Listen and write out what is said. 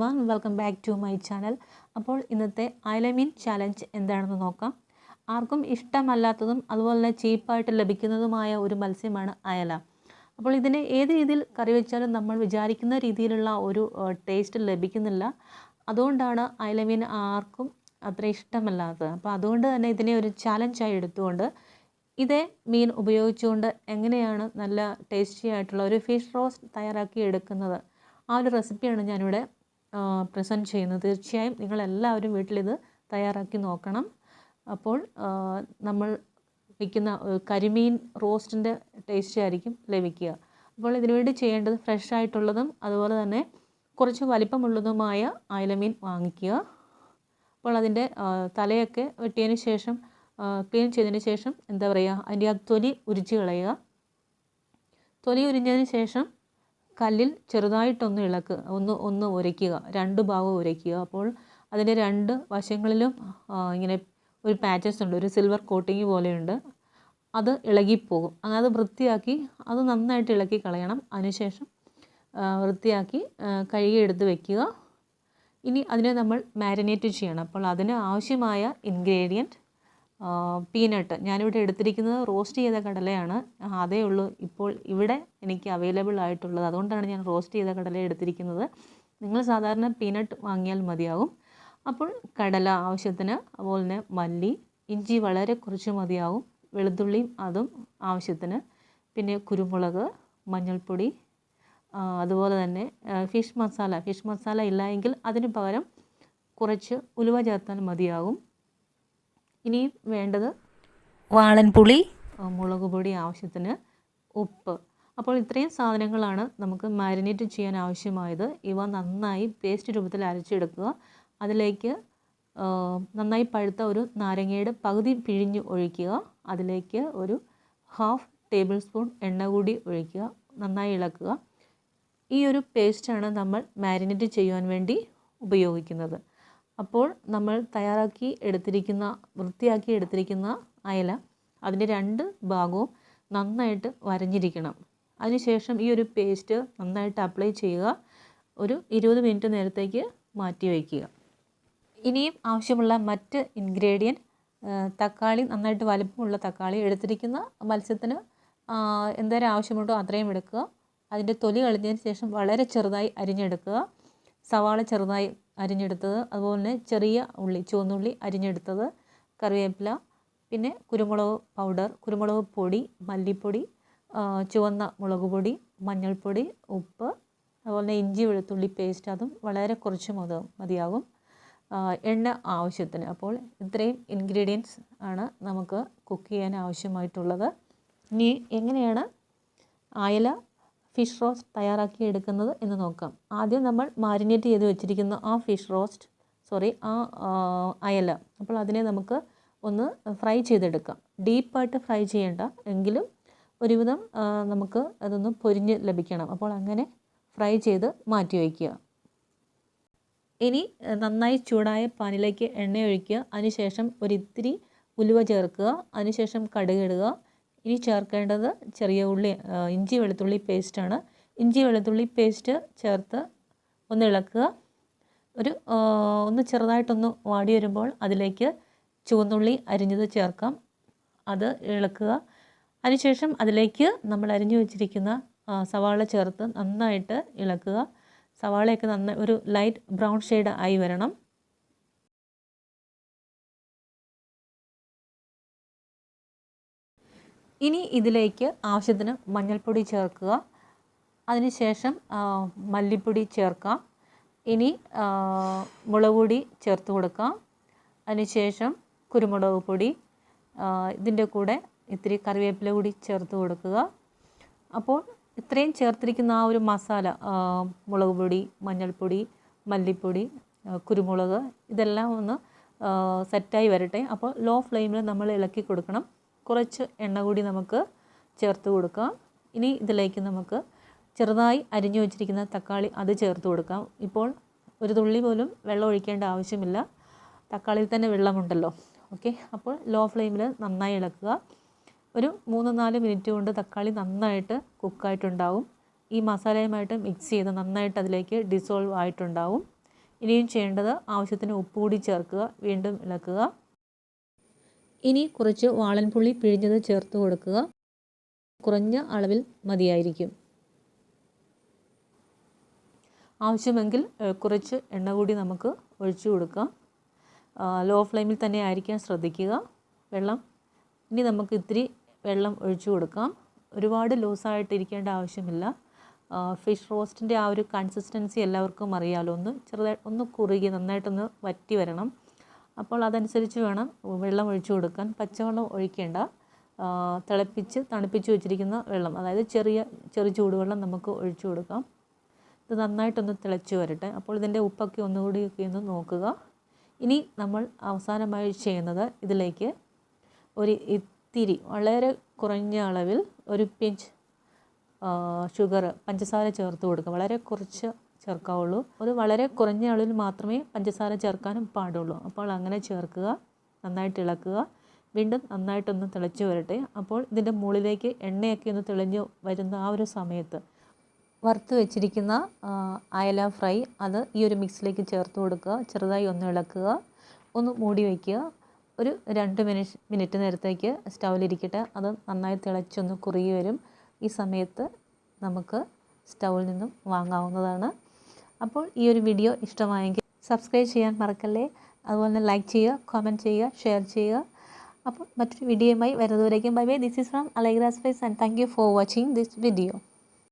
everyone, welcome back to my channel. അപ്പോൾ ഇന്നത്തെ ഐലമീൻ challenge എന്താണെന്ന് നോക്കാം. ആർക്കും ഇഷ്ടമല്ലാത്തതും അതുപോലെ തന്നെ ചീപ്പായിട്ട് ലഭിക്കുന്നതുമായ ഒരു മത്സ്യമാണ് അയല. അപ്പോൾ ഇതിനെ ഏത് രീതിയിൽ കറി വെച്ചാലും നമ്മൾ വിചാരിക്കുന്ന രീതിയിലുള്ള ഒരു ടേസ്റ്റ് ലഭിക്കുന്നില്ല. അതുകൊണ്ടാണ് ഐലമീൻ ആർക്കും അത്ര ഇഷ്ടമല്ലാത്തത്. അപ്പോൾ അതുകൊണ്ട് തന്നെ ഇതിനെ ഒരു ചാലഞ്ചായി എടുത്തുകൊണ്ട് ഇതേ മീൻ ഉപയോഗിച്ചുകൊണ്ട് എങ്ങനെയാണ് നല്ല ടേസ്റ്റി ആയിട്ടുള്ള ഒരു ഫിഷ് റോസ്റ്റ് തയ്യാറാക്കി എടുക്കുന്നത്, ആ ഒരു റെസിപ്പിയാണ് ഞാനിവിടെ പ്രസൻറ്റ് ചെയ്യുന്നത്. തീർച്ചയായും നിങ്ങളെല്ലാവരും വീട്ടിലിത് തയ്യാറാക്കി നോക്കണം. അപ്പോൾ നമ്മൾ വയ്ക്കുന്ന കരിമീൻ റോസ്റ്റിൻ്റെ ടേസ്റ്റ് ആയിരിക്കും ലഭിക്കുക. അപ്പോൾ ഇതിനുവേണ്ടി ചെയ്യേണ്ടത് ഫ്രഷ് ആയിട്ടുള്ളതും അതുപോലെ തന്നെ കുറച്ച് വലിപ്പമുള്ളതുമായ അയലമീൻ വാങ്ങിക്കുക. അപ്പോൾ അതിൻ്റെ തലയൊക്കെ വെട്ടിയതിന് ശേഷം ക്ലീൻ ചെയ്തതിന് ശേഷം എന്താ പറയുക, അതിൻ്റെ ആ തൊലി ഉരിച്ച് കളയുക. തൊലി ഉരിഞ്ഞതിന് ശേഷം കല്ലിൽ ചെറുതായിട്ടൊന്ന് ഒന്ന് ഉരയ്ക്കുക, രണ്ട് ഭാഗവും ഉരയ്ക്കുക. അപ്പോൾ അതിൻ്റെ രണ്ട് വശങ്ങളിലും ഇങ്ങനെ ഒരു പാച്ചസ് ഉണ്ട്, ഒരു സിൽവർ കോട്ടിങ് പോലെയുണ്ട്, അത് ഇളകിപ്പോകും. അത് വൃത്തിയാക്കി അത് നന്നായിട്ട് ഇളക്കി കളയണം. അതിനുശേഷം വൃത്തിയാക്കി കഴുകിയെടുത്ത് വയ്ക്കുക. ഇനി അതിനെ നമ്മൾ മാരിനേറ്റ് ചെയ്യണം. അപ്പോൾ അതിന് ആവശ്യമായ ഇൻഗ്രീഡിയൻറ്റ് പീനട്ട്. ഞാനിവിടെ എടുത്തിരിക്കുന്നത് റോസ്റ്റ് ചെയ്ത കടലയാണ്. അതേ ഉള്ളൂ ഇപ്പോൾ ഇവിടെ എനിക്ക് അവൈലബിൾ ആയിട്ടുള്ളത്. അതുകൊണ്ടാണ് ഞാൻ റോസ്റ്റ് ചെയ്ത കടല എടുത്തിരിക്കുന്നത്. നിങ്ങൾ സാധാരണ പീനട്ട് വാങ്ങിയാൽ മതിയാകും. അപ്പോൾ കടല ആവശ്യത്തിന്, അതുപോലെ തന്നെ മല്ലി, ഇഞ്ചി വളരെ കുറച്ച് മതിയാകും, വെളുത്തുള്ളിയും അതും ആവശ്യത്തിന്, പിന്നെ കുരുമുളക്, മഞ്ഞൾപ്പൊടി, അതുപോലെ തന്നെ ഫിഷ് മസാല ഇല്ല എങ്കിൽ അതിന് പകരം കുറച്ച് ഉലുവ ചേർത്താൽ മതിയാകും. ഇനി വേണ്ടത് വാളൻപുളി, മുളക് പൊടി ആവശ്യത്തിന്, ഉപ്പ്. അപ്പോൾ ഇത്രയും സാധനങ്ങളാണ് നമുക്ക് മാരിനേറ്റ് ചെയ്യാൻ ആവശ്യമായത്. ഇവ നന്നായി പേസ്റ്റ് രൂപത്തിൽ അരച്ചെടുക്കുക. അതിലേക്ക് നന്നായി പഴുത്ത ഒരു നാരങ്ങയുടെ പകുതി പിഴിഞ്ഞ് ഒഴിക്കുക. അതിലേക്ക് ഒരു 1/2 ടേബിൾ സ്പൂൺ എണ്ണ കൂടി ഒഴിക്കുക. നന്നായി ഇളക്കുക. ഈ ഒരു പേസ്റ്റാണ് നമ്മൾ മാരിനേറ്റ് ചെയ്യുവാൻ വേണ്ടി ഉപയോഗിക്കുന്നത്. അപ്പോൾ നമ്മൾ വൃത്തിയാക്കി എടുത്തിരിക്കുന്ന അയല അതിൻ്റെ രണ്ട് ഭാഗവും നന്നായിട്ട് വരഞ്ഞിരിക്കണം. അതിനുശേഷം ഈ ഒരു പേസ്റ്റ് നന്നായിട്ട് അപ്ലൈ ചെയ്യുക. ഒരു 20 മിനിറ്റ് നേരത്തേക്ക് മാറ്റി വയ്ക്കുക. ഇനിയും ആവശ്യമുള്ള മറ്റ് ഇൻഗ്രീഡിയൻറ്റ് തക്കാളി, നന്നായിട്ട് വലിപ്പമുള്ള തക്കാളി എടുത്തിരിക്കുന്ന മത്സ്യത്തിന് എന്തോരം ആവശ്യമുണ്ടോ അത്രയും എടുക്കുക. അതിൻ്റെ തൊലി കളഞ്ഞതിന് ശേഷം വളരെ ചെറുതായി അരിഞ്ഞെടുക്കുക. സവാള ചെറുതായി അരിഞ്ഞെടുത്തത്, അതുപോലെ തന്നെ ചെറിയ ഉള്ളി, ചുവന്നുള്ളി അരിഞ്ഞെടുത്തത്, കറിവേപ്പില, പിന്നെ കുരുമുളക് പൗഡർ, കുരുമുളക് പൊടി, മല്ലിപ്പൊടി, ചുവന്ന മുളക് പൊടി, മഞ്ഞൾപ്പൊടി, ഉപ്പ്, അതുപോലെ തന്നെ ഇഞ്ചി വെളുത്തുള്ളി പേസ്റ്റ്, അതും വളരെ കുറച്ച് മതിയാകും, എണ്ണ ആവശ്യത്തിന്. അപ്പോൾ ഇത്രയും ഇൻഗ്രീഡിയൻസ് ആണ് നമുക്ക് കുക്ക് ചെയ്യാൻ ആവശ്യമായിട്ടുള്ളത്. ഇനി എങ്ങനെയാണ് അയല ഫിഷ് റോസ്റ്റ് തയ്യാറാക്കി എടുക്കുന്നത് എന്ന് നോക്കാം. ആദ്യം നമ്മൾ മാരിനേറ്റ് ചെയ്ത് വെച്ചിരിക്കുന്ന ആ അയല, അപ്പോൾ അതിനെ നമുക്ക് ഒന്ന് ഫ്രൈ ചെയ്തെടുക്കാം. ഡീപ്പായിട്ട് ഫ്രൈ ചെയ്യേണ്ട, എങ്കിലും ഒരുവിധം നമുക്ക് അതൊന്ന് പൊരിഞ്ഞ് ലഭിക്കണം. അപ്പോൾ അങ്ങനെ ഫ്രൈ ചെയ്ത് മാറ്റി വയ്ക്കുക. ഇനി നന്നായി ചൂടായ പാനിലേക്ക് എണ്ണ ഒഴിക്കുക. അതിനുശേഷം ഒരിത്തിരി ഉലുവ ചേർക്കുക. അതിനുശേഷം കടുക് ഇടുക. ഇനി ചേർക്കേണ്ടത് ചെറിയ ഉള്ളി, ഇഞ്ചി വെളുത്തുള്ളി പേസ്റ്റാണ്. ഇഞ്ചി വെളുത്തുള്ളി പേസ്റ്റ് ചേർത്ത് ഒന്ന് ഇളക്കുക. ഒന്ന് ചെറുതായിട്ടൊന്ന് വാടി വരുമ്പോൾ അതിലേക്ക് ചുവന്നുള്ളി അരിഞ്ഞത് ചേർക്കാം. അത് ഇളക്കുക. അതിനുശേഷം അതിലേക്ക് നമ്മൾ അരിഞ്ഞു വെച്ചിരിക്കുന്ന സവാള ചേർത്ത് നന്നായിട്ട് ഇളക്കുക. സവാളയൊക്കെ നന്നായി ഒരു ലൈറ്റ് ബ്രൗൺ ഷെയ്ഡ് ആയി വരണം. ഇനി ഇതിലേക്ക് ആവശ്യത്തിന് മഞ്ഞൾപ്പൊടി ചേർക്കുക. അതിനുശേഷം മല്ലിപ്പൊടി ചേർക്കാം. ഇനി മുളക് പൊടി ചേർത്ത് കൊടുക്കാം. അതിനുശേഷം കുരുമുളക് പൊടി, ഇതിൻ്റെ കൂടെ ഇത്തിരി കറിവേപ്പില കൂടി ചേർത്ത് കൊടുക്കുക. അപ്പോൾ ഇത്രയും ചേർത്തിരിക്കുന്ന ആ ഒരു മസാല, മുളക് പൊടി, മഞ്ഞൾപ്പൊടി, മല്ലിപ്പൊടി, കുരുമുളക്, ഇതെല്ലാം ഒന്ന് സെറ്റായി വരട്ടെ. അപ്പോൾ ലോ ഫ്ലെയിമിൽ നമ്മൾ ഇളക്കി കൊടുക്കണം. കുറച്ച് എണ്ണ കൂടി നമുക്ക് ചേർത്ത് കൊടുക്കാം. ഇനി ഇതിലേക്ക് നമുക്ക് ചെറുതായി അരിഞ്ഞു വെച്ചിരിക്കുന്ന തക്കാളി അത് ചേർത്ത് കൊടുക്കാം. ഇപ്പോൾ ഒരു തുള്ളി പോലും വെള്ളം ഒഴിക്കേണ്ട ആവശ്യമില്ല, തക്കാളിയിൽ തന്നെ വെള്ളമുണ്ടല്ലോ. ഓക്കെ, അപ്പോൾ ലോ ഫ്ലെയിമിൽ നന്നായി ഇളക്കുക. ഒരു 3-4 മിനിറ്റ് കൊണ്ട് തക്കാളി നന്നായിട്ട് കുക്കായിട്ടുണ്ടാവും. ഈ മസാലയുമായിട്ട് മിക്സ് ചെയ്ത് നന്നായിട്ട് അതിലേക്ക് ഡിസോൾവ് ആയിട്ടുണ്ടാവും. ഇനിയും ചെയ്യേണ്ടത് ആവശ്യത്തിന് ഉപ്പ് കൂടി ചേർക്കുക, വീണ്ടും ഇളക്കുക. ഇനി കുറച്ച് വാളൻപുളി പിഴിഞ്ഞത് ചേർത്ത് കൊടുക്കുക. കുറഞ്ഞ അളവിൽ മതിയായിരിക്കും. ആവശ്യമെങ്കിൽ കുറച്ച് എണ്ണ കൂടി നമുക്ക് ഒഴിച്ചു കൊടുക്കാം. ലോ ഫ്ലെയിമിൽ തന്നെ ആയിരിക്കാൻ ശ്രദ്ധിക്കുക. ഇനി നമുക്ക് ഇത്തിരി വെള്ളം ഒഴിച്ചു കൊടുക്കാം. ഒരുപാട് ലൂസായിട്ടിരിക്കേണ്ട ആവശ്യമില്ല. ഫിഷ് റോസ്റ്റിൻ്റെ ആ ഒരു കൺസിസ്റ്റൻസി എല്ലാവർക്കും അറിയാമല്ലോ. ഒന്ന് കുറുകി നന്നായിട്ടൊന്ന് വറ്റി വരണം. അപ്പോൾ അതനുസരിച്ച് വേണം വെള്ളം ഒഴിച്ചു കൊടുക്കാൻ. പച്ചവെള്ളം ഒഴിക്കേണ്ട. തണുപ്പിച്ച് വെച്ചിരിക്കുന്ന വെള്ളം, അതായത് ചെറു ചൂടുവെള്ളം നമുക്ക് ഒഴിച്ചു കൊടുക്കാം. ഇത് നന്നായിട്ടൊന്ന് തിളച്ച് വരട്ടെ. അപ്പോൾ ഇതിൻ്റെ ഉപ്പൊക്കെ ഒന്നുകൂടിയൊക്കെ ഒന്ന് നോക്കുക. ഇനി നമ്മൾ അവസാനമായി ചെയ്യുന്നത്, ഇതിലേക്ക് ഒരു ഇത്തിരി വളരെ കുറഞ്ഞ അളവിൽ ഒരു പിഞ്ച് പഞ്ചസാര ചേർത്ത് കൊടുക്കുക. വളരെ കുറച്ച് ചേർക്കാവുള്ളൂ. ഒരു വളരെ കുറഞ്ഞ അളവിൽ മാത്രമേ പഞ്ചസാര ചേർക്കാനും പാടുള്ളൂ. അപ്പോൾ അങ്ങനെ ചേർക്കുക. നന്നായിട്ട് ഇളക്കുക. വീണ്ടും നന്നായിട്ടൊന്ന് തിളച്ച് വരട്ടെ. അപ്പോൾ ഇതിൻ്റെ മുകളിലേക്ക് എണ്ണയൊക്കെ ഒന്ന് തെളിഞ്ഞ് വരുന്ന ആ ഒരു സമയത്ത് വറുത്ത് വെച്ചിരിക്കുന്ന അയല ഫ്രൈ അത് ഈ ഒരു മിക്സിലേക്ക് ചേർത്ത് കൊടുക്കുക. ചെറുതായി ഒന്ന് ഇളക്കുക. ഒന്ന് മൂടി വയ്ക്കുക. ഒരു 2 മിനിറ്റ് നേരത്തേക്ക് സ്റ്റൗവിലിരിക്കട്ടെ. അത് നന്നായി തിളച്ചൊന്ന് കുറുകി വരും. ഈ സമയത്ത് നമുക്ക് സ്റ്റൗവിൽ നിന്നും വാങ്ങാവുന്നതാണ്. അപ്പോൾ ഈ ഒരു വീഡിയോ ഇഷ്ടമായെങ്കിൽ സബ്സ്ക്രൈബ് ചെയ്യാൻ മറക്കല്ലേ. അതുപോലെ തന്നെ ലൈക്ക് ചെയ്യുക, കമൻറ്റ് ചെയ്യുക, ഷെയർ ചെയ്യുക. അപ്പോൾ മറ്റൊരു വീഡിയോയുമായി വരുന്നതുവരേക്കും bye bye. This is from Alaigra Space and thank you for watching this video.